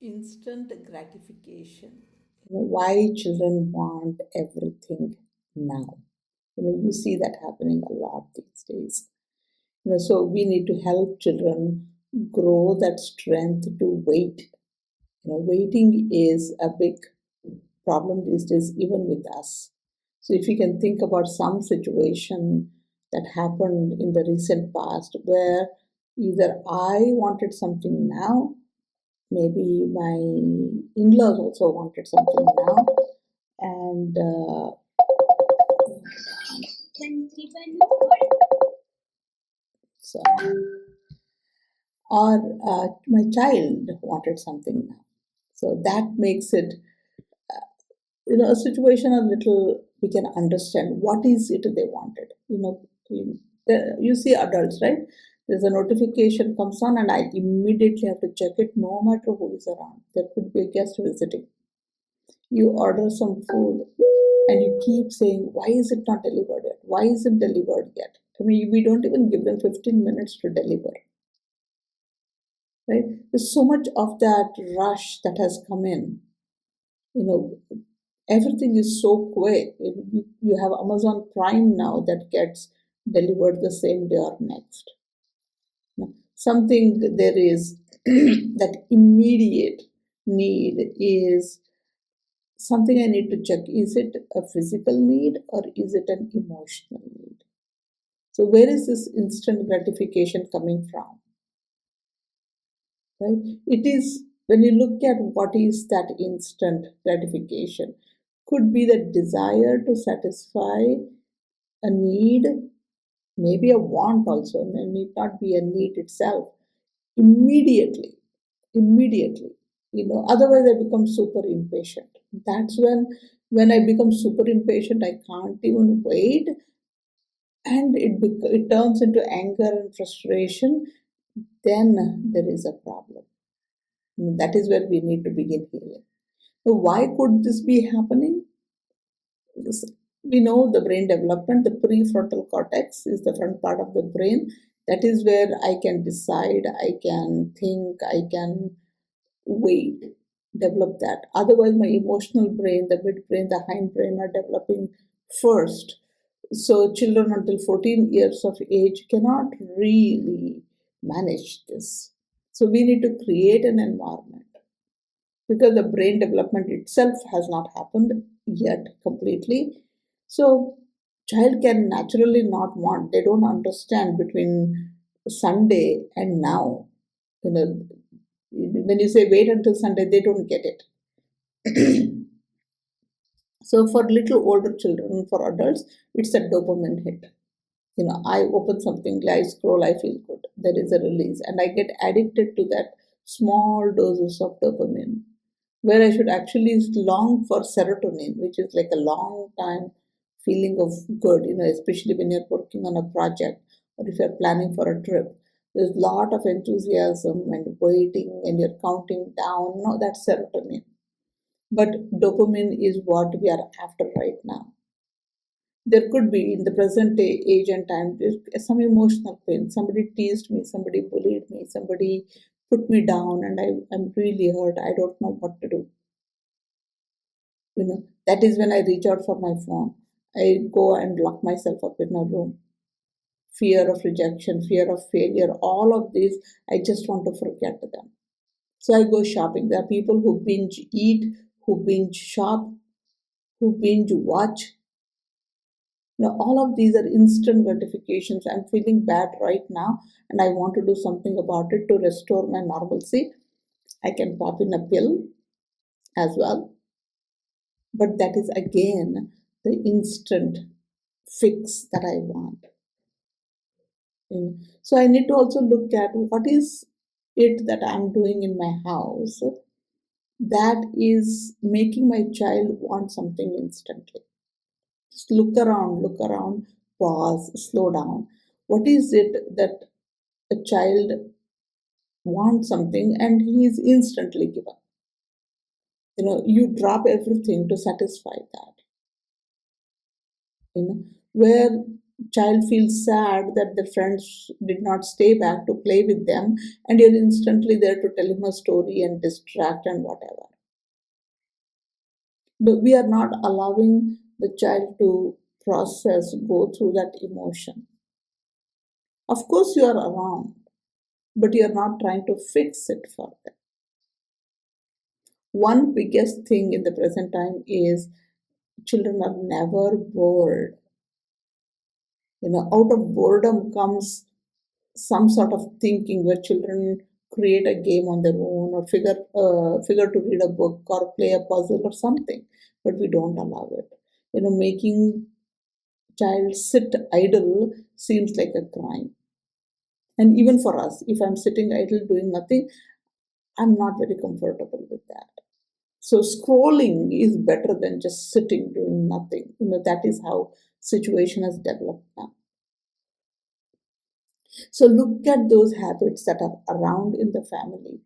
Instant gratification. Why children want everything now. You see that happening a lot these days. So we need to help children grow that strength to wait. Waiting is a big problem these days, even with us. So if you can think about some situation that happened in the recent past where either I wanted something now, maybe my in-laws also wanted something now, and so, or my child wanted something now. So that makes it, a situation a little we can understand what is it they wanted. You see adults, right? There's a notification comes on, and I immediately have to check it, no matter who is around. There could be a guest visiting. You order some food and you keep saying, why is it not delivered yet? Why isn't delivered yet? I mean, we don't even give them 15 minutes to deliver, right? There's so much of that rush that has come in. Everything is so quick. You have Amazon Prime now that gets delivered the same day or next. Something there is that immediate need is something I need to check. Is it a physical need or is it an emotional need? So, where is this instant gratification coming from? Right? It is when you look at what is that instant gratification, could be the desire to satisfy a need, maybe a want also, and it need not be a need itself, immediately. Immediately. Otherwise I become super impatient. That's when I become super impatient, I can't even wait, and it turns into anger and frustration. Then there is a problem. That is where we need to begin healing. So why could this be happening? We know the brain development, the prefrontal cortex is the front part of the brain. That is where I can decide, I can think, I can wait, develop that. Otherwise, my emotional brain, the midbrain, the hindbrain are developing first. So, children until 14 years of age cannot really manage this. So, we need to create an environment because the brain development itself has not happened yet completely. So, child can naturally not want, they don't understand between Sunday and now. You know, when you say wait until Sunday, they don't get it. So for little older children, for adults, it's a dopamine hit. I open something, I scroll, I feel good. There is a release, and I get addicted to that small doses of dopamine, where I should actually long for serotonin, which is like a long time feeling of good, especially when you're working on a project or if you're planning for a trip. There's a lot of enthusiasm and waiting, and you're counting down. No, that's serotonin. But dopamine is what we are after right now. There could be in the present day age and time there's some emotional pain. Somebody teased me, somebody bullied me, somebody put me down, and I'm really hurt. I don't know what to do. That is when I reach out for my phone. I go and lock myself up in a room. Fear of rejection, fear of failure, all of these, I just want to forget them. So I go shopping. There are people who binge eat, who binge shop, who binge watch. All of these are instant gratifications. I'm feeling bad right now and I want to do something about it to restore my normalcy. I can pop in a pill as well. But that is again the instant fix that I want. So I need to also look at what is it that I'm doing in my house that is making my child want something instantly. Just look around, pause, slow down. What is it that a child wants something and he is instantly given? You drop everything to satisfy that. Where Child feels sad that their friends did not stay back to play with them, and you're instantly there to tell him a story and distract and whatever. But we are not allowing the child to process, go through that emotion. Of course, you are around, but you are not trying to fix it for them. One biggest thing in the present time is children are never bored. Out of boredom comes some sort of thinking where children create a game on their own or figure to read a book or play a puzzle or something, but we don't allow it. Making child sit idle seems like a crime. And even for us, if I'm sitting idle doing nothing, I'm not very comfortable with that. So scrolling is better than just sitting doing nothing. That is how situation has developed now. So look at those habits that are around in the family.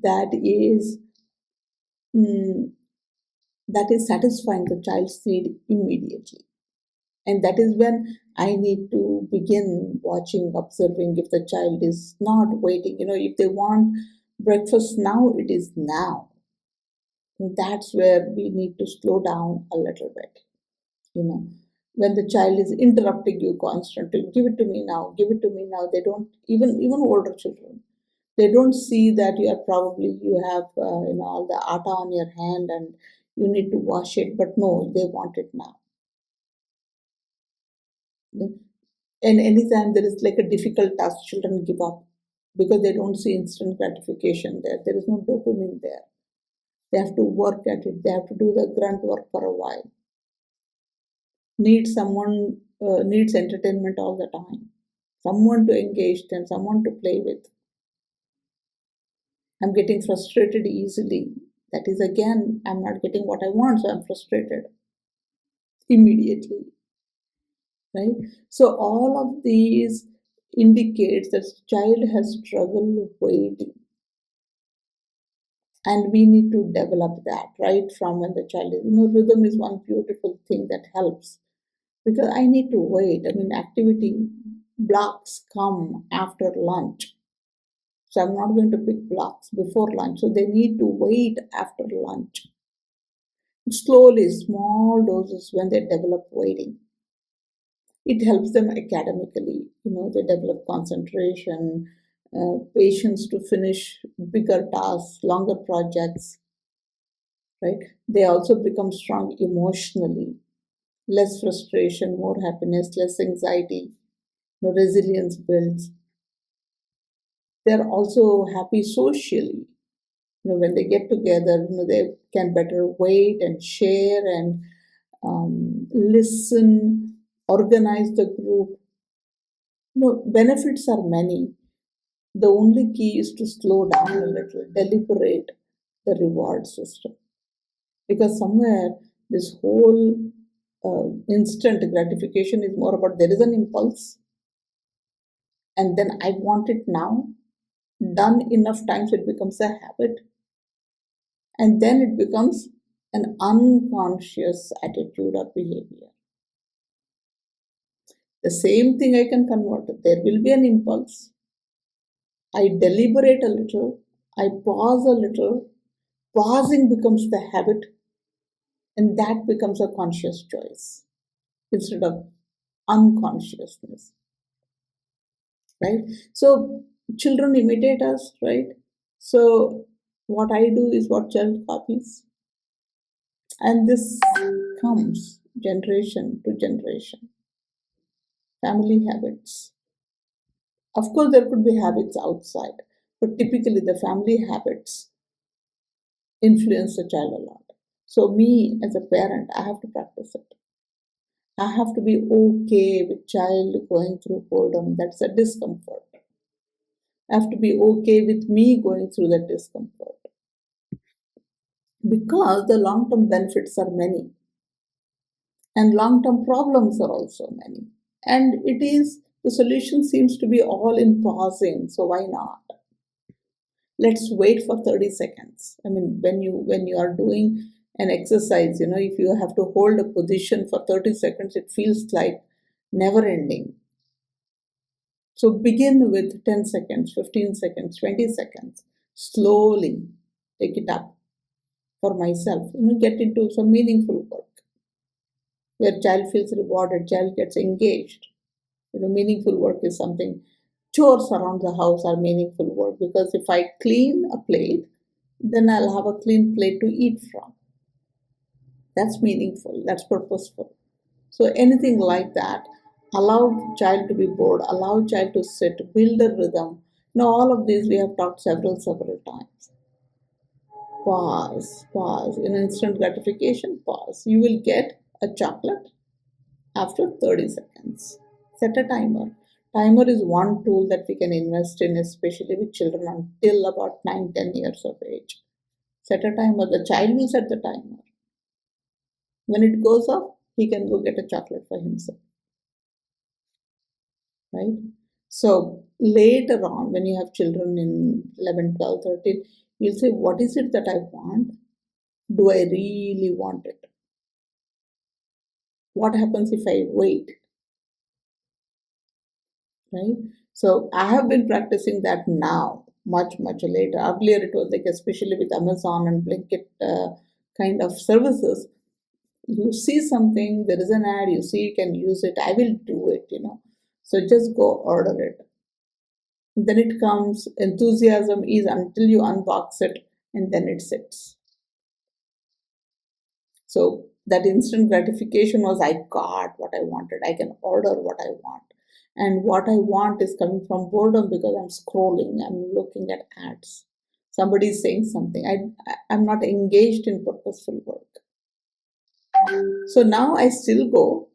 That is mm, that is satisfying the child's need immediately. And that is when I need to begin watching, observing if the child is not waiting. If they want breakfast now, it is now. And that's where we need to slow down a little bit. You know, when the child is interrupting you constantly, give it to me now, give it to me now. They don't even older children. They don't see that you have all the atta on your hand and you need to wash it, but no, they want it now. And anytime there is like a difficult task, children give up because they don't see instant gratification there. There is no dopamine there. They have to work at it. They have to do the grunt work for a while. Needs entertainment all the time. Someone to engage them, someone to play with. I'm getting frustrated easily. That is again, I'm not getting what I want, so I'm frustrated immediately. Right? So all of these indicates that child has struggled waiting, and we need to develop that right from when the child is. Rhythm is one beautiful thing that helps because I need to wait. Activity blocks come after lunch, so I'm not going to pick blocks before lunch. So they need to wait after lunch. Slowly, small doses when they develop waiting. It helps them academically. They develop concentration, patience to finish bigger tasks, longer projects, right? They also become strong emotionally, less frustration, more happiness, less anxiety, resilience builds. They're also happy socially. When they get together, they can better wait and share and listen, organize the group. Benefits are many. The only key is to slow down a little, deliberate the reward system. Because somewhere this whole instant gratification is more about there is an impulse and then I want it now. Done enough times, it becomes a habit, and then it becomes an unconscious attitude or behavior. The same thing I can convert. There will be an impulse. I deliberate a little. I pause a little. Pausing becomes the habit, and that becomes a conscious choice instead of unconsciousness, right? So children imitate us, right? So what I do is what child copies, and this comes generation to generation. Family habits. Of course, there could be habits outside, but typically the family habits influence the child a lot. So, me as a parent, I have to practice it. I have to be okay with child going through boredom. That's a discomfort. I have to be okay with me going through that discomfort because the long term benefits are many and long term problems are also many. And the solution seems to be all in pausing. So, why not? Let's wait for 30 seconds. When you are doing an exercise, if you have to hold a position for 30 seconds, it feels like never ending. So begin with 10 seconds, 15 seconds, 20 seconds. Slowly take it up for myself. Get into some meaningful work where child feels rewarded, child gets engaged. Meaningful work is something, chores around the house are meaningful work because if I clean a plate, then I'll have a clean plate to eat from. That's meaningful, that's purposeful. So anything like that, allow child to be bored, allow child to sit, build a rhythm. Now all of these we have talked several times. Pause. In instant gratification, pause. You will get a chocolate after 30 seconds. Set a timer. Timer is one tool that we can invest in, especially with children until about 9, 10 years of age. Set a timer. The child will set the timer. When it goes off, he can go get a chocolate for himself. Right? So later on, when you have children in 11, 12, 13, you'll say, what is it that I want? Do I really want it? What happens if I wait? Right? So I have been practicing that now, much later. Earlier, it was like, especially with Amazon and Blinkit kind of services, you see something, there is an ad, you see you can use it, I will do it. So just go order it. Then it comes, enthusiasm is until you unbox it and then it sits. So that instant gratification was, I got what I wanted. I can order what I want. And what I want is coming from boredom because I'm scrolling, I'm looking at ads. Somebody is saying something. I'm not engaged in purposeful work. So now I still go,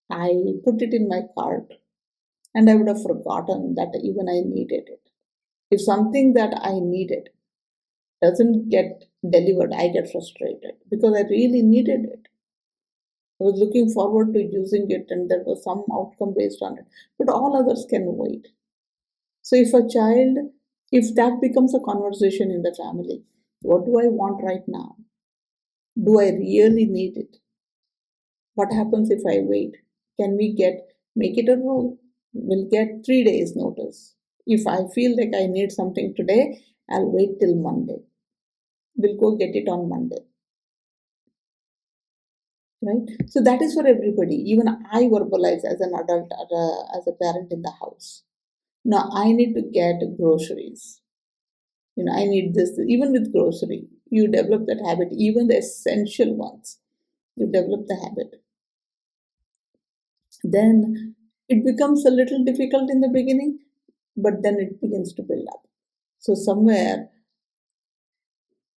I put it in my cart, and I would have forgotten that even I needed it. If something that I needed doesn't get delivered, I get frustrated because I really needed it. I was looking forward to using it and there was some outcome based on it. But all others can wait. So if that becomes a conversation in the family, what do I want right now? Do I really need it? What happens if I wait? Can we make it a rule? We'll get 3 days notice. If I feel like I need something today, I'll wait till Monday. We'll go get it on Monday. Right? So that is for everybody. Even I verbalize as an adult, as a parent in the house. Now I need to get groceries. I need this. Even with grocery, you develop that habit. Even the essential ones, you develop the habit. Then it becomes a little difficult in the beginning, but then it begins to build up. So somewhere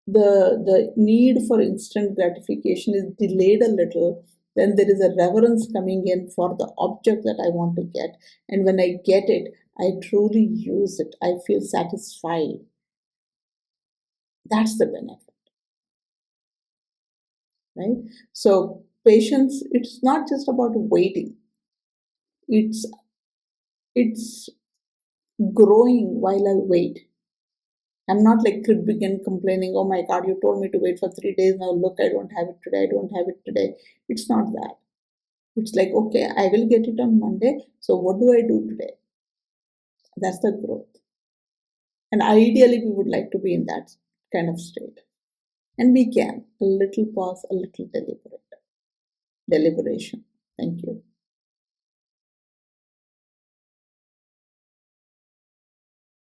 the need for instant gratification is delayed a little, then there is a reverence coming in for the object that I want to get, and when I get it, I truly use it, I feel satisfied. That's the benefit. Right? So patience, it's not just about waiting, it's it's growing while I wait. I'm not like cribbing and complaining, oh my God, you told me to wait for 3 days. Now look, I don't have it today. I don't have it today. It's not that. It's like, okay, I will get it on Monday. So what do I do today? That's the growth. And ideally, we would like to be in that kind of state. And we can. A little pause, a little deliberation. Thank you.